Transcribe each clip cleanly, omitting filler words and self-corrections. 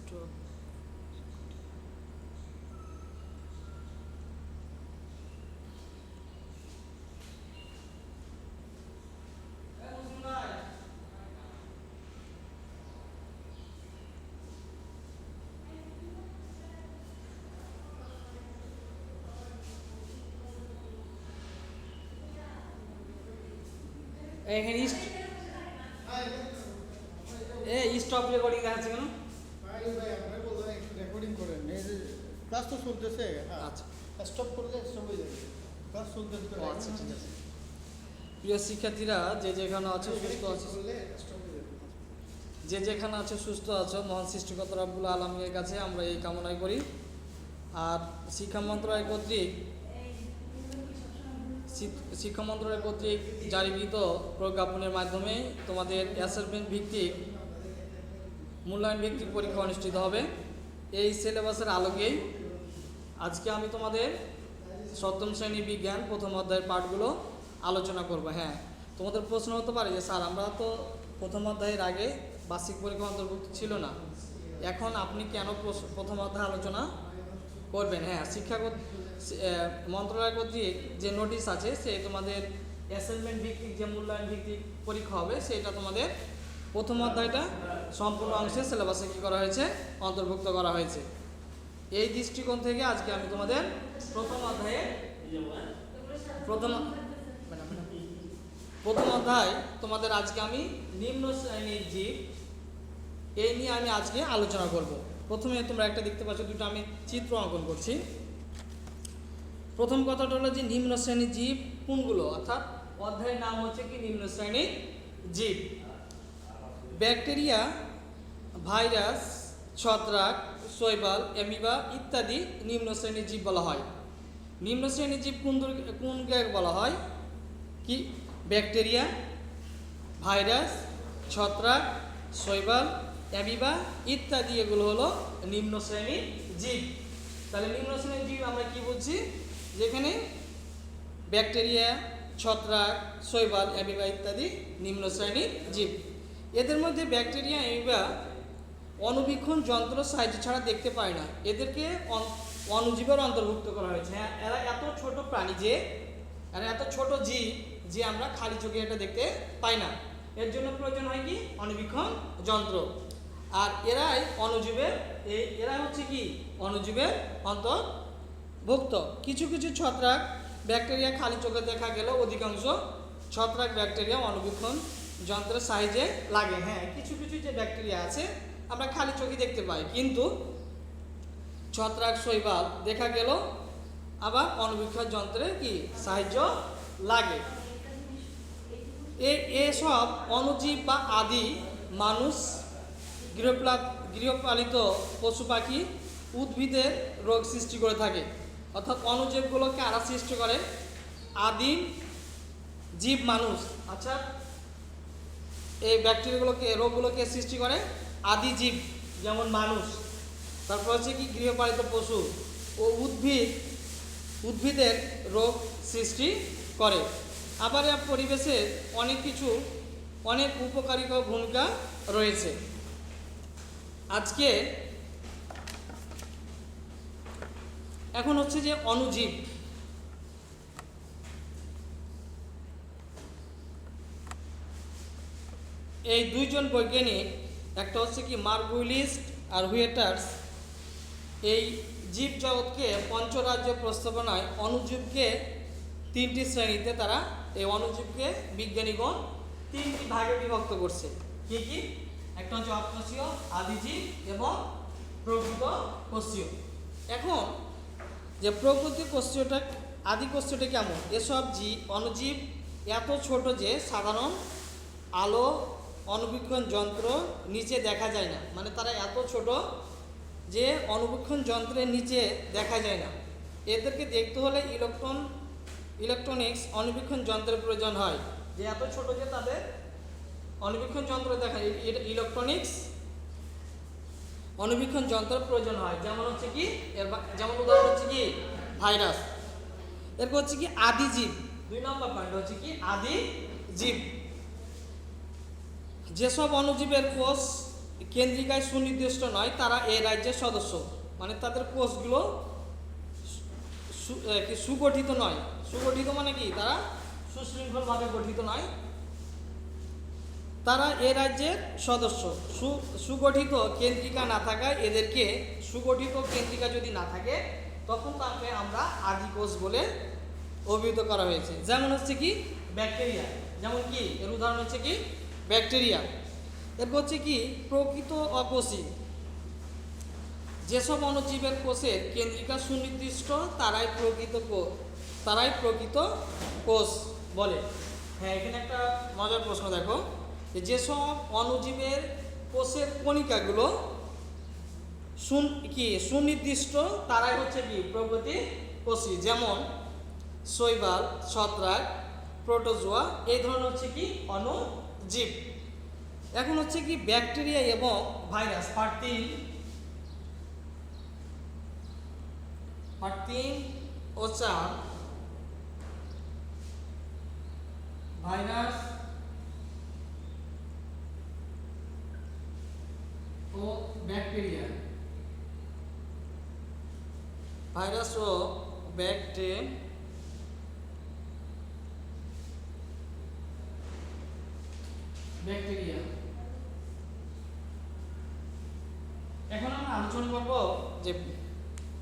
Stop. এখানে stop recording দেখাচ্ছে কেন? ভাই আপনারা বলবেন একটু রেকর্ডিং করেন, এই যে ক্লাস তো চলতেছে। আচ্ছা, স্টপ করলে স্টপ হয়ে যাবে, ক্লাস চলতেছে তো। আচ্ছা ঠিক আছে। প্রিয় শিক্ষার্থীরা, যে যেখানে আছে সুস্থ আছে, স্টপ হয়ে যাবে। যে যেখানে আছে সুস্থ আছো, মহান সৃষ্টিকর্তা রব্বুল আলামিনের কাছে আমরা এই কামনাই করি। আর শিক্ষা মন্ত্রণালয় কর্তৃক জারিকৃত প্রজ্ঞাপনের মাধ্যমে তোমাদের অ্যাসাইনমেন্ট ভিত্তিক মূল্যায়ন ভিত্তিক পরীক্ষা অনুষ্ঠিত হবে। এই সিলেবাসের আলোকেই আজকে আমি তোমাদের সপ্তম শ্রেণী বিজ্ঞান প্রথম অধ্যায়ের পাঠগুলো আলোচনা করব। হ্যাঁ, তোমাদের প্রশ্ন হতে পারে যে স্যার, আমরা তো প্রথম অধ্যায়ের আগে বার্ষিক পরীক্ষা অন্তর্ভুক্ত ছিল না, এখন আপনি কেন প্রথম অধ্যায় আলোচনা করবেন? হ্যাঁ, শিক্ষাগত মন্ত্রণালয় কর্তৃক যে নোটিশ আছে, সে তোমাদের অ্যাসাইনমেন্ট ভিত্তিক যে মূল্যায়ন ভিত্তিক পরীক্ষা হবে, সেটা তোমাদের প্রথম অধ্যায়টা সম্পূর্ণ অংশে সিলেবাসে কী করা হয়েছে, অন্তর্ভুক্ত করা হয়েছে। এই দৃষ্টিকোণ থেকে আজকে আমি তোমাদের প্রথম অধ্যায় তোমাদের আজকে আমি নিম্ন শ্রেণীর জীব, এই নিয়ে আমি আজকে আলোচনা করব। প্রথমে তোমরা একটা দেখতে পাচ্ছ, দুটো আমি চিত্র অঙ্কন করছি। প্রথম কথাটা হলো যে নিম্ন শ্রেণীর জীব কোনগুলো, অর্থাৎ অধ্যায়ের নাম হচ্ছে কি নিম্ন শ্রেণীর জীব। ব্যাকটেরিয়া, ভাইরাস, ছত্রাক, শৈবাল, অ্যামিবা ইত্যাদি নিম্ন শ্রেণীর জীব বলা হয়। নিম্ন শ্রেণীর জীব কোনকে বলা হয়? কি? ব্যাকটেরিয়া, ভাইরাস, ছত্রাক, শৈবাল, অ্যামিবা ইত্যাদি, এগুলো হলো নিম্ন শ্রেণীর জীব। তাহলে নিম্ন শ্রেণীর জীব আমরা কি বলছি? যেখানে ব্যাকটেরিয়া, ছত্রাক, শৈবাল, অ্যামিবা ইত্যাদি নিম্ন শ্রেণীর জীব। এদের মধ্যে ব্যাকটেরিয়া, অ্যামিবা অণুবীক্ষণ যন্ত্র সাহায্য ছাড়া দেখতে পায় না, এদেরকে অণুজীবের অন্তর্ভুক্ত করা হয়েছে। হ্যাঁ, এরা এত ছোট প্রাণী, এরা এত ছোট জীব যে আমরা খালি চোখে এটা দেখতে পাই না। এর জন্য প্রয়োজন হয় কি? অণুবীক্ষণ যন্ত্র। আর এরাই হচ্ছে কি অণুজীবের অন্তর্ভুক্ত। কিছু কিছু ছত্রাক, ব্যাকটেরিয়া খালি চোখে দেখা গেলেও অধিকাংশ ছত্রাক, ব্যাকটেরিয়া অণুবীক্ষণ যন্ত্রের সাহায্যে লাগে। হ্যাঁ, কিছু কিছু যে ব্যাকটেরিয়া আছে আমরা খালি চোখে দেখতে পাই, কিন্তু ছত্রাক, শৈবাল দেখা গেল আবার অণুবীক্ষণ যন্ত্রের কি সাহায্য লাগে। এসব অণুজীব বা আদি মানুষ, গৃহপালিত পশু পাখি, উদ্ভিদের রোগ সৃষ্টি করে থাকে। অর্থাৎ অণুজীবগুলোকে আরা সৃষ্টি করে? আদিম জীব মানুষ। আচ্ছা, এই ব্যাকটেরিয়াগুলোকে, রোগগুলোকে সৃষ্টি করে আদি জীব, যেমন মানুষ। তারপর হচ্ছে কি গৃহপালিত পশু ও উদ্ভিদের রোগ সৃষ্টি করে। আবার এর পরিবেশের অনেক উপকারী ভূমিকা রয়েছে। আজকে এখন হচ্ছে যে অণুজীব। এই দুইজন বৈজ্ঞানিক, একটা হচ্ছে কি মার্গুলিস আর হুয়েটার্স, এই জীব জগৎকে পঞ্চরাজ্য প্রস্তাবনায় অণুজীবকে তিনটি শ্রেণীতে, তারা এই অণুজীবকে বিজ্ঞানীগণ তিনটি ভাগে বিভক্ত করছে। কি কি? একটা হচ্ছে অকোষীয়, আদিজীব এবং প্রকৃত কোষীয়। এখন যে প্রকৃতি কোষীয়টা, আদি কোষীয়টা কেমন? এসব অণুজীব এত ছোট যে সাধারণ আলো অণুবীক্ষণ যন্ত্র নিচে দেখা যায় না। মানে তারা এত ছোট যে অণুবীক্ষণ যন্ত্রের নিচে দেখা যায় না। এদেরকে দেখতে হলে ইলেকট্রনিক্স অণুবীক্ষণ যন্ত্রের প্রয়োজন হয়। যে এত ছোট যে তাদের অণুবীক্ষণ যন্ত্র দেখা, ইলেকট্রনিক্স অণুবীক্ষণ যন্ত্রের প্রয়োজন হয়। যেমন হচ্ছে কি, যেমন উদাহরণ হচ্ছে কি ভাইরাস। এরপর হচ্ছে কি আদিজীব। 2 নম্বর পয়েন্ট হচ্ছে কি আদিজীব। যেসব অণুজীবের কোষ কেন্দ্রিকায় সুনির্দিষ্ট নয় তারা এই রাজ্যের সদস্য, মানে তাদের কোষগুলো সুগঠিত নয়। সুগঠিত মানে কি, তারা সুশৃঙ্খলভাবে গঠিত নয়, তারা এ রাজ্যের সদস্য। সুগঠিত কেন্দ্রিকা না থাকায় এদেরকে, সুগঠিত কেন্দ্রিকা যদি না থাকে তখন তাকে আমরা আদিকোষ বলে অভিহিত করা হয়েছে। যেমন হচ্ছে কি ব্যাকটেরিয়া, যেমন কি এর উদাহরণ হচ্ছে কি ব্যাকটেরিয়া। এরপর হচ্ছে কি প্রকৃত অকোষী, যেসব অণুজীবের কোষের কেন্দ্রিকা সুনির্দিষ্ট তারাই প্রকৃত কোষ বলে। হ্যাঁ, এখানে একটা মজার প্রশ্ন দেখো, যেসব অণুজীবের কোষের কণিকাগুলো সুনির্দিষ্ট তারাই হচ্ছে কি প্রকৃত কোষী। যেমন শৈবাল, ছত্রাক, প্রোটোজোয়া এই ধরনের হচ্ছে কি অণুজীব। এখন হচ্ছে কি ব্যাকটেরিয়া এবং ভাইরাস, পার্ট 3 ও 4, ভাইরাস ও ব্যাকটেরিয়া। ভাইরাস ও ব্যাকটেরিয়া। এখন আমরা আলোচনা করব যে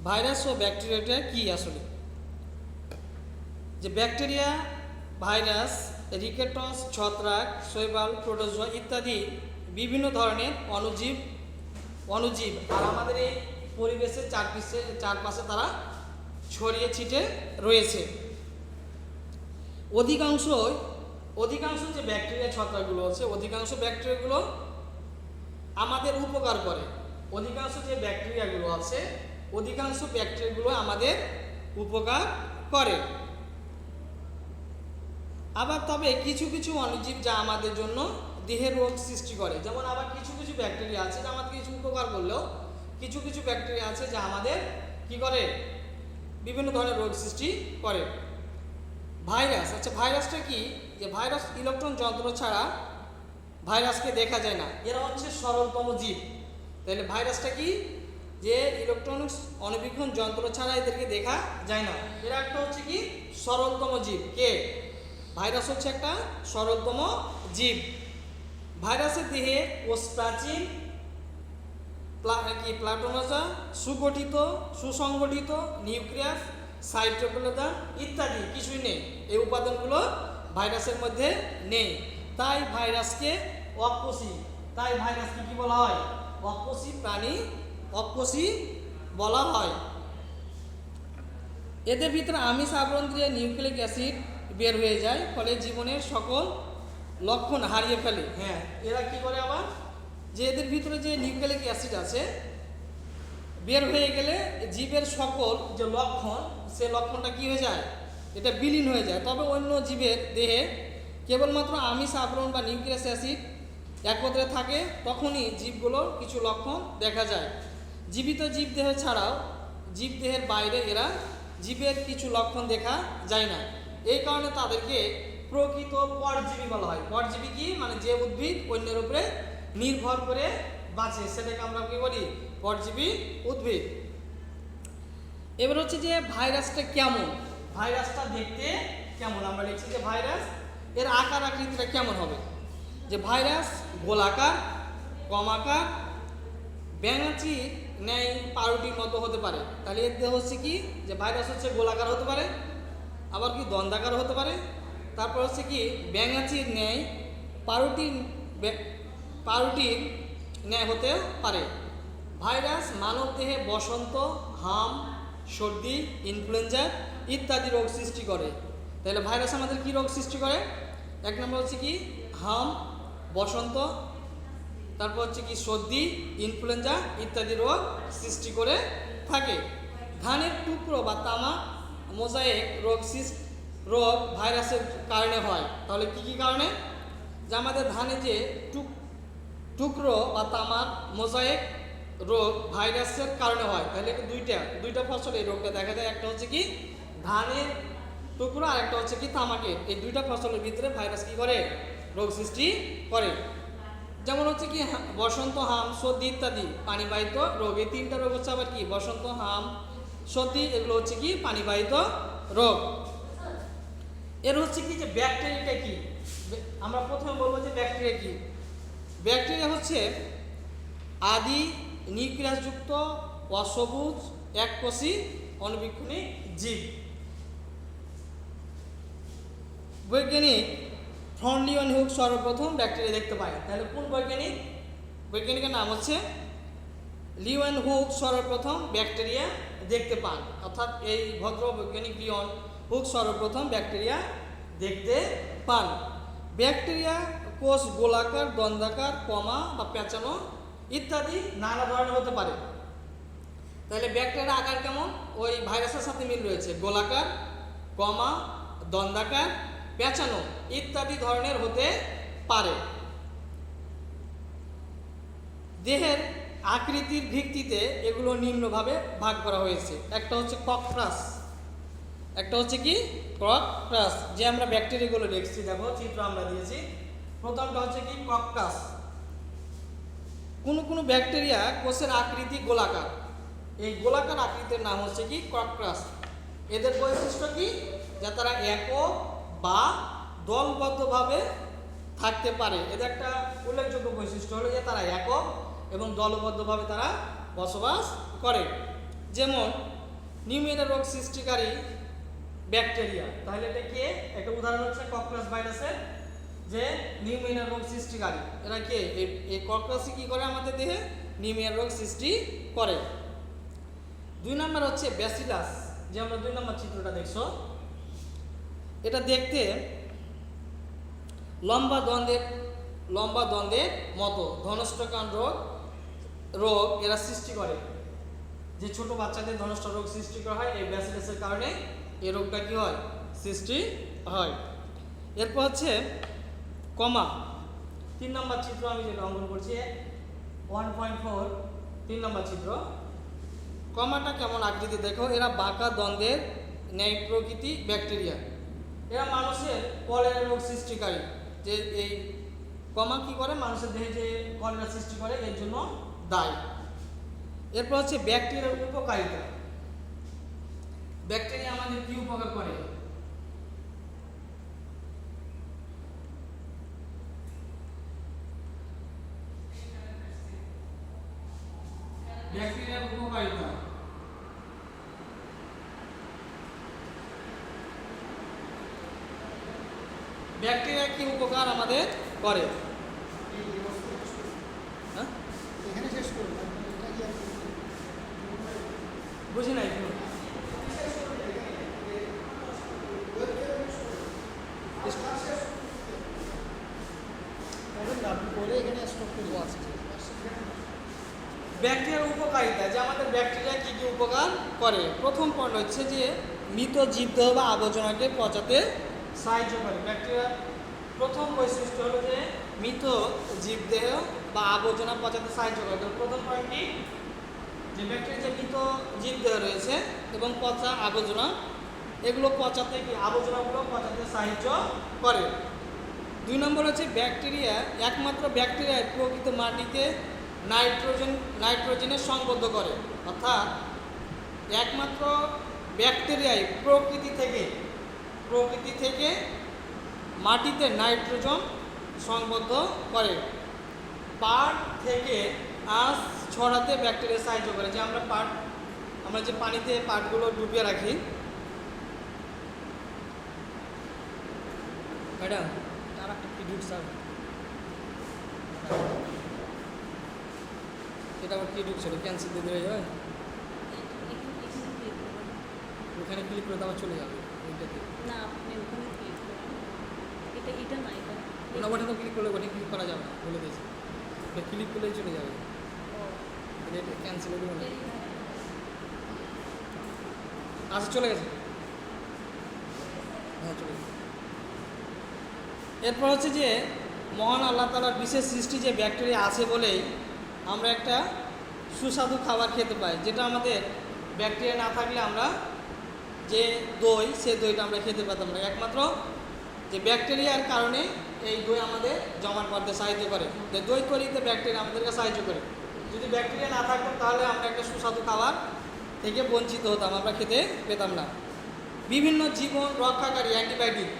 ভাইরাস ও ব্যাকটেরিয়াটা কি আসলে। যে ব্যাকটেরিয়া, ভাইরাস, রিকেটস, ছত্রাক, শৈবাল, প্রোটোজোয়া ইত্যাদি বিভিন্ন ধরনের অণুজীব আর আমাদের এই পরিবেশের চারপাশে তারা ছড়িয়ে ছিটে রয়েছে। অধিকাংশ যে ব্যাকটেরিয়া ছত্রাকগুলো আছে, অধিকাংশ ব্যাকটেরিয়াগুলো আমাদের উপকার করে। অধিকাংশ যে ব্যাকটেরিয়াগুলো আছে, অধিকাংশ ব্যাকটেরিয়াগুলো আমাদের উপকার করে। আবার তবে কিছু কিছু অণুজীব যা আমাদের জন্য দেহের রোগ সৃষ্টি করে। যেমন আবার কিছু কিছু ব্যাকটেরিয়া আছে যা আমাদের কিছু উপকার করলেও কিছু কিছু ব্যাকটেরিয়া আছে যা আমাদের কি করে, বিভিন্ন ধরনের রোগ সৃষ্টি করে। ভাইরাস, আচ্ছা ভাইরাসটা কি, যে ভাইরাস ইলেকট্রন যন্ত্র ছাড়া ভাইরাসকে দেখা যায় না, এরা হচ্ছে সরলতম জীব। তাহলে ভাইরাসটা কি, যে ইলেকট্রনিক্স অণুবীক্ষণ যন্ত্র ছাড়া এদেরকে দেখা যায় না, এরা একটা হচ্ছে কি সরলতম জীব। কে? ভাইরাস হচ্ছে একটা সরলতম জীব। ভাইরাসের দেহে কোষ প্রাচীর, প্লাটোমাজা, সুগঠিত সুসংগঠিত নিউক্লিয়াস, সাইটোপ্লাজম ইত্যাদি কিছুই নেই। এই উপাদানগুলো ভাইরাসের মধ্যে নেই, তাই ভাইরাসকে অকোষী। তাই ভাইরাসকে কি বলা হয়? অকোষী প্রাণী, অকোষী বলা হয়। এদের ভিতরে আমিষ আবরণ দিয়ে নিউক্লিক অ্যাসিড বের হয়ে যায়, ফলে জীবনের সকল লক্ষণ হারিয়ে ফেলে। হ্যাঁ, এরা কি করে আবার, যে এদের ভিতরে যে নিউক্লিক অ্যাসিড আছে বের হয়ে গেলে জীবের সকল যে লক্ষণ, সে লক্ষণটা কি হয়ে যায়, এটা বিলীন হয়ে যায়। তবে অন্য জীবের দেহে কেবলমাত্র আমিষ আবরণ বা নিউক্লিয়াস অ্যাসিড একত্রে থাকে, তখনই জীবগুলোর কিছু লক্ষণ দেখা যায়। জীবিত জীবদেহ ছাড়াও জীবদেহের বাইরে এরা জীবের কিছু লক্ষণ দেখা যায় না। এই কারণে তাদেরকে প্রকৃত পরজীবী বলা হয়। পরজীবী কি, মানে যে উদ্ভিদ অন্যের উপরে নির্ভর করে বাঁচে, সেটাকে আমরা কি বলি, পরজীবী উদ্ভিদ। এবার হচ্ছে যে ভাইরাসটা কেমন, ভাইরাসটা দেখতে কেমন। আমরা লিখছি যে ভাইরাস এর আকার আকৃতিটা কেমন হবে। যে ভাইরাস গোলাকার, কমাকার, ব্যাঙাচির ন্যায় পাউরুটির মতো হতে পারে। তাহলে এর দেহ হচ্ছে কি, যে ভাইরাস হচ্ছে গোলাকার হতে পারে, আবার কি দন্ডাকার হতে পারে, তারপর হচ্ছে কি ব্যাঙাচির ন্যায় পাউরুটির ন্যায় হতে পারে। ভাইরাস মানব দেহে বসন্ত, হাম, সর্দি, ইনফ্লুয়েঞ্জা ইত্যাদি রোগ সৃষ্টি করে। তাহলে ভাইরাস আমাদের কি রোগ সৃষ্টি করে? এক নম্বর হচ্ছে কি হাম, বসন্ত, তারপর হচ্ছে কি সর্দি, ইনফ্লুয়েঞ্জা ইত্যাদি রোগ সৃষ্টি করে থাকে। ধানের টুকরো বা তামাক মোজাইক রোগ ভাইরাসের কারণে হয়। তাহলে কি কি কারণে? যে আমাদের ধানে যে টুকরো বা তামাক মোজাইক রোগ ভাইরাসের কারণে হয়। তাহলে দুইটা ফসলে এই রোগটা দেখা যায়। একটা হচ্ছে কি ধানের টুকরো, আর একটা হচ্ছে কি তামাকের। এই দুইটা ফসলের ভিতরে ভাইরাস কি করে, রোগ সৃষ্টি করে। যেমন হচ্ছে কি বসন্ত, হাম, সর্দি ইত্যাদি পানিবাহিত রোগ। এই তিনটা রোগ হচ্ছে আবার কি বসন্ত, হাম, সর্দি, এগুলো হচ্ছে কি পানিবাহিত রোগ। এর হচ্ছে কি যে ব্যাকটেরিয়াটা কি, আমরা প্রথমে বলবো যে ব্যাকটেরিয়া কি। ব্যাকটেরিয়া হচ্ছে আদি নিউক্লিয়াসযুক্ত অসবুজ এককোষী অণুবীক্ষণিক জীব। বৈজ্ঞানিক ফ্রন লিওয়েনহুক সর্বপ্রথম ব্যাকটেরিয়া দেখতে পায়। তাহলে কোন বৈজ্ঞানিকের নাম হচ্ছে লিওয়েনহুক সর্বপ্রথম ব্যাকটেরিয়া দেখতে পান, অর্থাৎ এই ভদ্র বৈজ্ঞানিক লিওয়েনহুক সর্বপ্রথম ব্যাকটেরিয়া দেখতে পান। ব্যাকটেরিয়া কোষ গোলাকার, দন্ডাকার, কমা বা পেঁচানো ইত্যাদি নানা ধরনের হতে পারে। তাহলে ব্যাকটেরিয়ার আকার কেমন? ওই ভাইরাসের সাথে মিল রয়েছে, গোলাকার, কমা, দন্ডাকার, পেঁচানো ইত্যাদি ধরনের হতে পারে। দেহের আকৃতির ভিত্তিতে এগুলো নিম্নভাবে ভাগ করা হয়েছে। একটা হচ্ছে ককরাস, একটা হচ্ছে কি ককরাস, যে আমরা ব্যাকটেরিয়াগুলো দেখছি, দেখো চিত্র আমরা দিয়েছি। প্রথমটা হচ্ছে কি ককরাস। কোনো ব্যাকটেরিয়া কোষের আকৃতি গোলাকার, এই গোলাকার আকৃতির নাম হচ্ছে কি ককরাস। এদের বৈশিষ্ট্য কি, যে তারা একক বা দলবদ্ধভাবে থাকতে পারে। এদের একটা উল্লেখযোগ্য বৈশিষ্ট্য হলো যে তারা একক এবং দলবদ্ধভাবে তারা বসবাস করে। যেমন নিউমোনিয়া রোগ সৃষ্টিকারী ব্যাকটেরিয়া, তাহলে এটা কে? একটা উদাহরণ হচ্ছে ককরাস ভাইরাসের, যে নিউমোনিয়া রোগ সৃষ্টিকারী। এরা কে? এই ককরাসই কি করে আমাদের দেহে নিউমোনিয়া রোগ সৃষ্টি করে। 2 নম্বর হচ্ছে ব্যাসিলাস, যে আমরা 2 নম্বর চিত্রটা দেখছো। এটা দেখতে লম্বা দ্বন্দ্বের মতো ধনষ্টকান রোগ এরা সৃষ্টি করে। যে ছোট বাচ্চাদের ধনষ্ট রোগ সৃষ্টি করা হয়, এই ব্যাসিলাসের কারণে এই রোগটা কি হয়? সৃষ্টি হয়। এরপর হচ্ছে কমা, 3 নম্বর চিত্র আমি যেটা অঙ্কন করছি 1.4, 3 নম্বর চিত্র। কমাটা কেমন আকৃতি দেখো, এরা বাঁকা দ্বন্দ্বের ন্যায় প্রকৃতি ব্যাকটেরিয়া। এরা মানুষের কলেরা রোগ সৃষ্টিকারী। যে এই কমা কি করে? মানুষের দেহে যে কলেরা সৃষ্টি করে, এর জন্য দায়ী। এরপর হচ্ছে ব্যাকটেরিয়ার উপকারিতা। ব্যাকটেরিয়া আমাদের কি উপকার করে? ব্যাকটেরিয়ার উপকারিতা, ব্যাকটেরিয়া কি উপকার আমাদের করে? হ্যাঁ, এখানে শেষ করুন, এটা কি আর বুঝি নাই। আপনি বলে এখানে স্টপ করে ব্যাকটেরিয়ার উপকারিতা, যে আমাদের ব্যাকটেরিয়া কি কি উপকার করে। প্রথম পয়েন্ট হচ্ছে যে মৃত জীবদেহ বা আবর্জনাকে পচাতে সাহায্য করে। ব্যাকটেরিয়ার প্রথম বৈশিষ্ট্য হলো যে মৃত জীবদেহ বা আবর্জনা পচাতে সাহায্য করে। তো প্রথম পয়েন্ট কি, যে ব্যাকটেরিয়া যে মৃত জীবদেহ রয়েছে এবং পচা আবর্জনা, এগুলো পচাতে কি আবর্জনাগুলো পচাতে সাহায্য করে। 2 নম্বর হচ্ছে ব্যাকটেরিয়া, একমাত্র ব্যাকটেরিয়া প্রকৃত মাটিতে নাইট্রোজেনের সংবদ্ধ করে। অর্থাৎ একমাত্র ব্যাকটেরিয়াই প্রকৃতি থেকে মাটিতে নাইট্রোজেন সংবদ্ধ করে। পাট থেকে আঁশ ছড়াতে ব্যাকটেরিয়া সাহায্য করে। যে আমরা যে পানিতে পাটগুলো ডুবিয়ে রাখি, ম্যাডাম তারা কি ঢুকছে, এটা আবার কি ঢুকছিল? ক্যান্সেল দিয়ে দেওয়া যাবে? ওখানে ক্লিক করে আবার চলে যাবে ওইটাতে। না, আপনি ওখানে ক্লিক করুন। এটা না, এটা ওটা তো ক্লিক করলে ওটা ক্লিক করা যাবে না, বলে দিয়েছি। ওটা ক্লিক করলেই চলে যাবে, এটা ক্যান্সেল হয়ে যাবে। আচ্ছা, চলে গেছে। হ্যাঁ, চলে গেছে। এরপর হচ্ছে যে মহান আল্লাহ তাআলার বিশেষ সৃষ্টি যে ব্যাকটেরিয়া আছে বলেই আমরা একটা সুস্বাদু খাবার খেতে পাই, যেটা আমাদের ব্যাকটেরিয়া না থাকলে আমরা যে দই, সে দইটা আমরা খেতে পারতাম না। একমাত্র যে ব্যাকটেরিয়ার কারণে এই দই আমাদের জমাট বাঁধতে সাহায্য করে, যে দই তৈরিতে ব্যাকটেরিয়া আমাদেরকে সাহায্য করে। যদি ব্যাকটেরিয়া না থাকতো তাহলে আমরা একটা সুস্বাদু খাবার থেকে বঞ্চিত হতাম, আমরা খেতে পেতাম না। বিভিন্ন জীবন রক্ষাকারী অ্যান্টিবায়োটিক,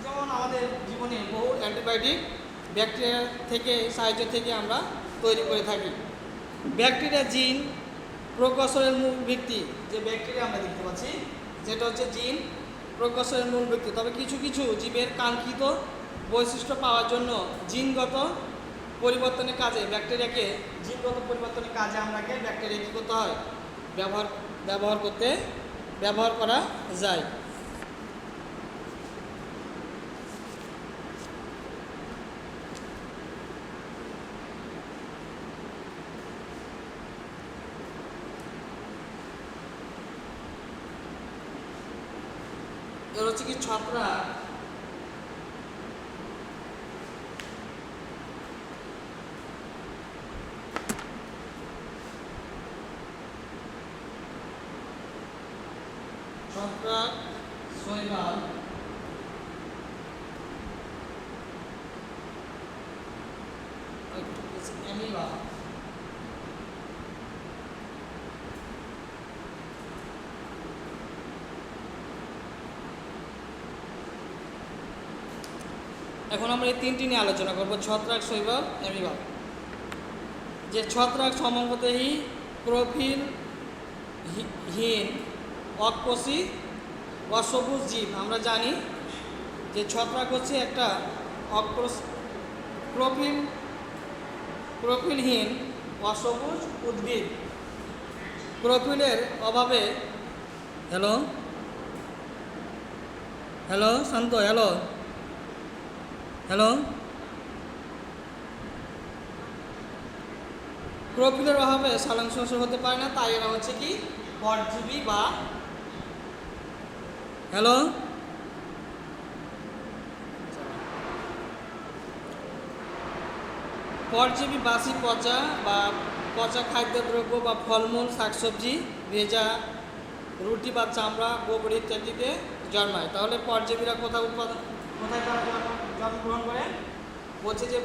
যেমন আমাদের জীবনে বহু অ্যান্টিবায়োটিক ব্যাকটেরিয়া থেকে সাহায্য থেকে আমরা তৈরি করে থাকি। ব্যাকটেরিয়া জিন প্রকৌশলের মূল ভিত্তি, যে ব্যাকটেরিয়া আমরা দেখতে পাচ্ছি যেটা হচ্ছে জিন প্রকৌশলের মূল ভিত্তি। তবে কিছু কিছু জীবের কাঙ্ক্ষিত বৈশিষ্ট্য পাওয়ার জন্য জিনগত পরিবর্তনের কাজে ব্যাকটেরিয়াকে জিনগত পরিবর্তনের কাজে আমরাকে ব্যাকটেরিয়া কী করতে হয়, ব্যবহার করা যায়। এর হচ্ছে কি ছত্রাক, ছত্রাক, শৈবাল, অ্যামিবা, এখন আমরা এই তিনটি নিয়ে আলোচনা করব, ছত্রাক, শৈবাল, অ্যামিবা। যে ছত্রাক সমঙ্গতেহী প্রোফিল হীন অকোষী অসবুজ জীব। আমরা জানি যে ছত্রাক হচ্ছে একটা প্রোফিলহীন অসবুজ উদ্ভিদ। প্রোফিলের অভাবে হ্যালো শান্ত হ্যালো প্রোফিলের অভাবে সালোক সংশ্লেষ হতে পারে না, তাই এরা হচ্ছে কি পরজীবী বা পরজীবী বাসি পচা বা পচা খাদ্যদ্রব্য বা ফলমূল, শাকসবজি, ভেজা রুটি বা চামড়া, গোবর ইত্যাদিতে জন্মায়। তাহলে পরজীবীরা কোথায় তারা জন্মগ্রহণ করে? বলছে যে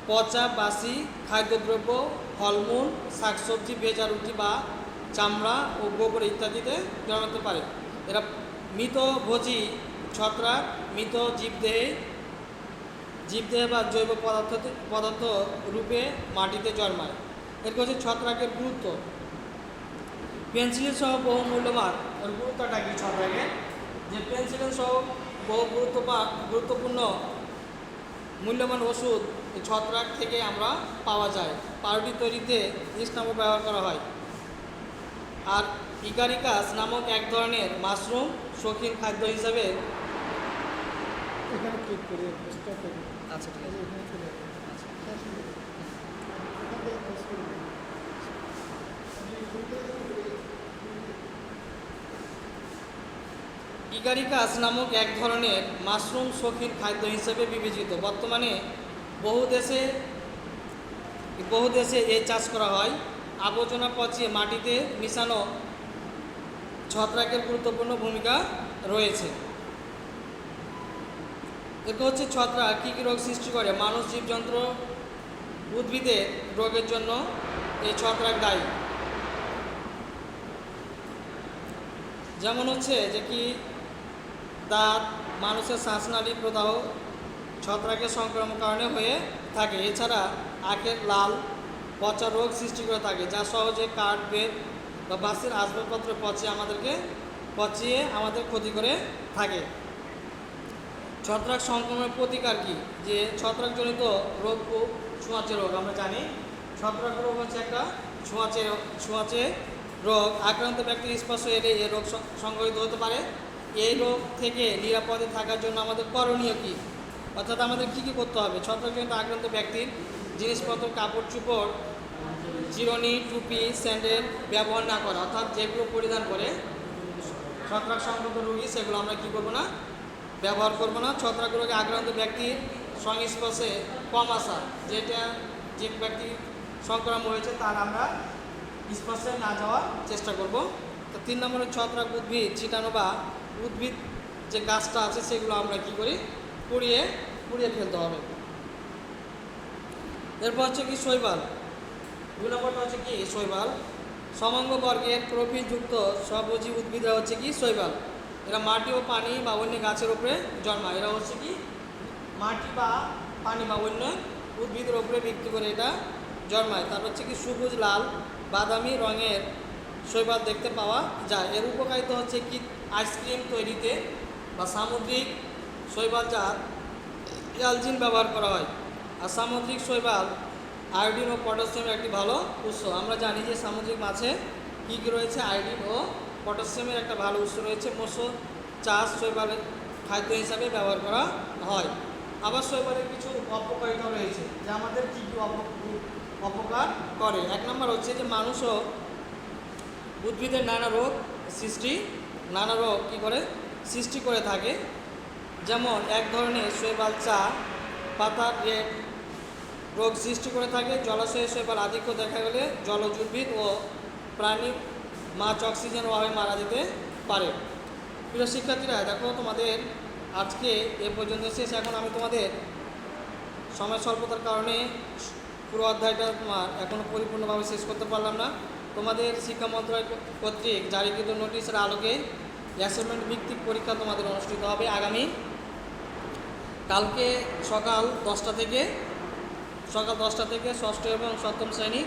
পচা বাসি খাদ্যদ্রব্য, ফলমূল, শাকসবজি, ভেজা রুটি বা চামড়া ও গোবর ইত্যাদিতে জন্মাতে পারে। এরা মৃতভোজী ছত্রাক, মৃত জীবদেহে বা জৈব পদার্থ রূপে মাটিতে জন্মায়। এরপর হচ্ছে ছত্রাকের গুরুত্ব। পেন্সিলিন সহ বহু মূল্যবান, ওর গুরুত্বটা কি ছত্রাকের, যে পেন্সিলিন সহ বহু গুরুত্বপূর্ণ মূল্যবান ওষুধ ছত্রাক থেকে আমরা পাওয়া যায়। পাউরুটি তৈরিতে ইস্ট নামক ব্যবহার করা হয়। আর ইকারিকাস নামক এক ধরনের মাশরুম শৌখিন খাদ্য হিসাবে এখানে ক্লিক করে স্টপ করে আচ্ছা ঠিক আছে। এখানে চলে আসবে। এখান থেকে press করবেন। ইকারিকাস নামক এক ধরনের মাশরুম শৌখিন খাদ্য হিসেবে বিবেচিত। বর্তমানে বহু দেশে এই চাষ করা হয়। আবর্জনা পচিয়ে মাটিতে মিশানো ছত্রাকের গুরুত্বপূর্ণ ভূমিকা রয়েছে। এরপর হচ্ছে ছত্রাক কী কী রোগ সৃষ্টি করে। মানুষ, জীবজন্তু, উদ্ভিদের রোগের জন্য এই ছত্রাক দায়ী। যেমন হচ্ছে যে কি দাঁত, মানুষের শ্বাসনালী প্রদাহ ছত্রাকের সংক্রমণের কারণে হয়ে থাকে। এছাড়া আখের লাল পচা রোগ সৃষ্টি করে থাকে, যা সহজে কাঠ, বেত বা বাঁশের আসবাবপত্র পচিয়ে আমাদের ক্ষতি করে থাকে। ছত্রাক সংক্রমণের প্রতিকার কি? যে ছত্রাকজনিত রোগ ও ছোঁয়াচে রোগ। আমরা জানি ছত্রাক রোগ হচ্ছে একটা ছোঁয়াচে রোগ। আক্রান্ত ব্যক্তির স্পর্শ এলে এই রোগ সংঘটিত হতে পারে। এই রোগ থেকে নিরাপদে থাকার জন্য আমাদের করণীয় কী, অর্থাৎ আমাদের কী কী করতে হবে? ছত্রাকজনিত আক্রান্ত ব্যক্তির জিনিসপত্র, কাপড় চোপড়, চিরুনি, টুপি, স্যান্ডেল ব্যবহার না করা, অর্থাৎ যেগুলো পরিধান করে ছত্রাক সংক্রান্ত রোগী সেগুলো আমরা কী করবো না, ব্যবহার করবো না। ছত্রাক রোগে আক্রান্ত ব্যক্তির সংস্পর্শে কম আসা, যে ব্যক্তি সংক্রমণ হয়েছে তার আমরা স্পর্শে না যাওয়ার চেষ্টা করব। তো 3 নম্বরে ছত্রাক উদ্ভিদ ছিটানো বা উদ্ভিদ যে গাছটা আছে সেগুলো আমরা কী করি, পুড়িয়ে পুড়িয়ে ফেলতে হবে। এরপর হচ্ছে কি শৈবাল। 2 নম্বরটা হচ্ছে কি শৈবাল। সমঙ্গ বর্গের প্রোফিলযুক্ত সবুজি উদ্ভিদরা হচ্ছে কি শৈবাল। এরা মাটি ও পানি বা অন্য গাছের উপরে জন্মায়। এরা হচ্ছে কি মাটি বা পানি বা অন্য উদ্ভিদের উপরে ভিত্তি করে এটা জন্মায়। তারপর হচ্ছে কি সবুজ, লাল, বাদামি রঙের শৈবাল দেখতে পাওয়া যায়। এর উপকারিতা হচ্ছে কি আইসক্রিম তৈরিতে বা সামুদ্রিক শৈবাল জাত অ্যালজিন ব্যবহার করা হয়। আর সামুদ্রিক শৈবাল আয়োডিন ও পটাশিয়ামের একটি ভালো উৎস। আমরা জানি যে সামুদ্রিক মাছে কী কী রয়েছে, আয়োডিন ও পটাশিয়ামের একটা ভালো উৎস রয়েছে। মৎস্য চাষ শৈবালের খাদ্য হিসাবে ব্যবহার করা হয়। আবার শৈবালের কিছু অপকারিতা রয়েছে, যে আমাদের কী কী অপকার করে। 1 নম্বর হচ্ছে যে মানুষ ও উদ্ভিদের নানা রোগ কী করে সৃষ্টি করে থাকে। যেমন এক ধরনের শৈবাল চা পাতার রোগ সৃষ্টি করে থাকে। জলাশয়ে শৈবাল আধিক্য দেখা গেলে জলজ উদ্ভিদ ও প্রাণী মাছ অক্সিজেন অভাবে মারা যেতে পারে। প্রিয় শিক্ষার্থীরা, দেখো তোমাদের আজকে এ পর্যন্ত শেষ। এখন আমি তোমাদের সময় স্বল্পতার কারণে পুরো অধ্যায়টা তোমার এখনও পরিপূর্ণভাবে শেষ করতে পারলাম না। তোমাদের শিক্ষা মন্ত্রণালয় কর্তৃক জারিকৃত নোটিশের আলোকে অ্যাসাইনমেন্ট ভিত্তিক পরীক্ষা তোমাদের অনুষ্ঠিত হবে আগামী কালকে সকাল 10টা থেকে ষষ্ঠ এবং সপ্তম শ্রেণী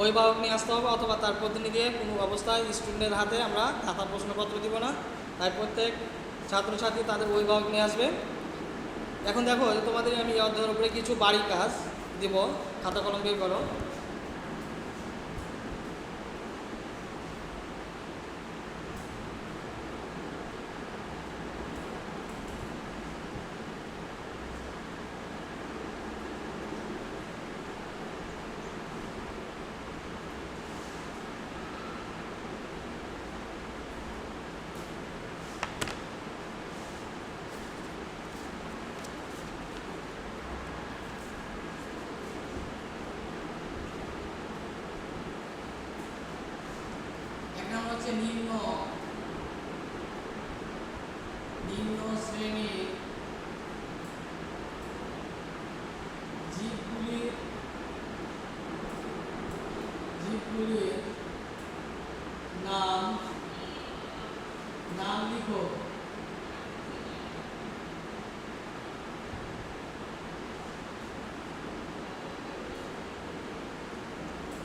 অভিভাবক নিয়ে আসতে হবে, অথবা তার প্রতিনিধি। কোনো অবস্থায় স্টুডেন্টের হাতে আমরা খাতা প্রশ্নপত্র দিব না, তাই প্রত্যেক ছাত্রছাত্রী তাদের অভিভাবক নিয়ে আসবে। এখন দেখো তোমাদের আমি এই অধ্যায়ের উপরে কিছু বাড়ি কাজ দিব, খাতা কলম বের করো। এক নম্বর হচ্ছে নিম্ন শ্রেণীর জীবগুলির নাম লিখো।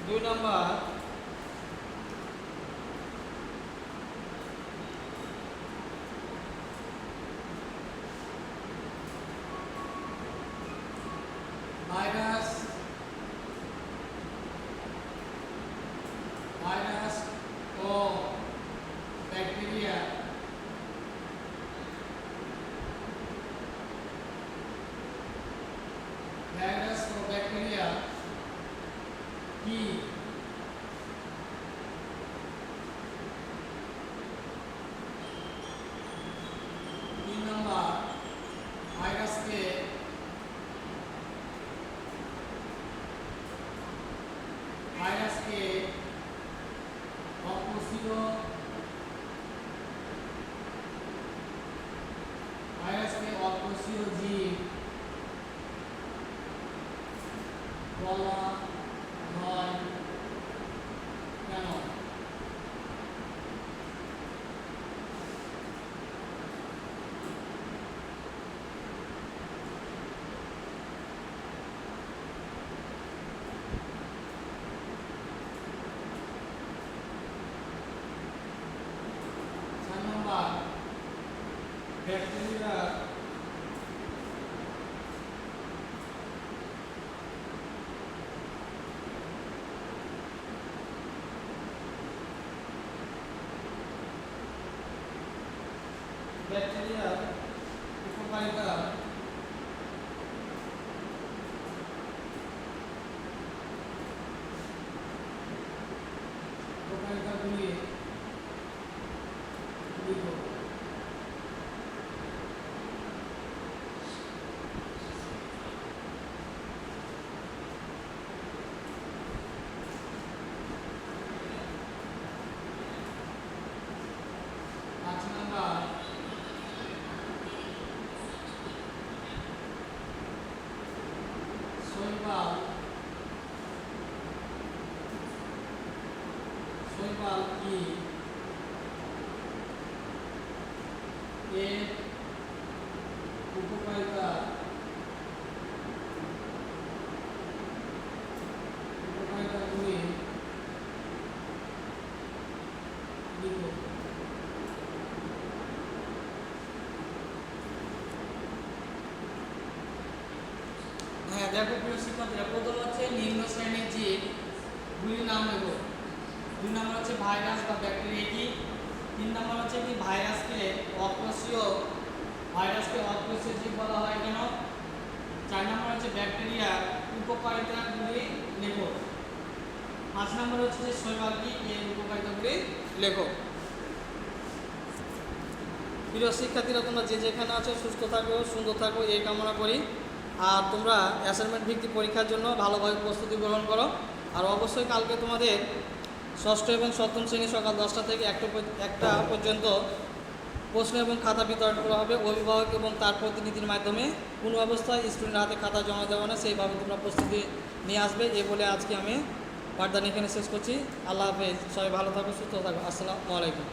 দুই নম্বর ভাইরাস ও ব্যাকটেরিয়া কি? 3 নম্বর ভাইরাসকে অকোষীয় জীব বলা হয় কেন? ব্যাকটেরিয়া শৈবাল কি এর উপকারিতাগুলি লিখো। হ্যাঁ দেখো প্রিয় শিক্ষার্থীরা, প্রথম হচ্ছে নিম্ন শ্রেণীর জীবগুলির নাম লেখো। 2 নম্বর হচ্ছে ভাইরাস বা ব্যাকটেরিয়া কি। 3 নম্বর হচ্ছে কি ভাইরাসকে অকোষীয় জীব বলা হয় কেন। 4 নম্বর হচ্ছে ব্যাকটেরিয়ার উপকারিতাগুলি লেখো। 5 নম্বর হচ্ছে যে শৈবাল কি এর উপকারিতাগুলি লেখো। প্রিয় শিক্ষার্থীরা, তোমরা যে যেখানে আছো সুস্থ থাকো, সুন্দর থাকো এই কামনা করি। আর তোমরা অ্যাসাইনমেন্ট ভিত্তিক পরীক্ষার জন্য ভালোভাবে প্রস্তুতি গ্রহণ করো। আর অবশ্যই কালকে তোমাদের ষষ্ঠ এবং সপ্তম শ্রেণী সকাল 10টা থেকে 1টা পর্যন্ত প্রশ্ন এবং খাতা বিতরণ করা হবে। অভিভাবক এবং তার প্রতিনিধির মাধ্যমে কোনো অবস্থায় স্টুডেন্টের হাতে খাতা জমা দেওয়া না, সেইভাবে তোমরা প্রস্তুতি নিয়ে আসবে। এই বলে আজকে আমি পাঠদান এখানে শেষ করছি। আল্লাহ হাফেজ, সবাই ভালো থাকো, সুস্থ থাকো। আসসালামু আলাইকুম।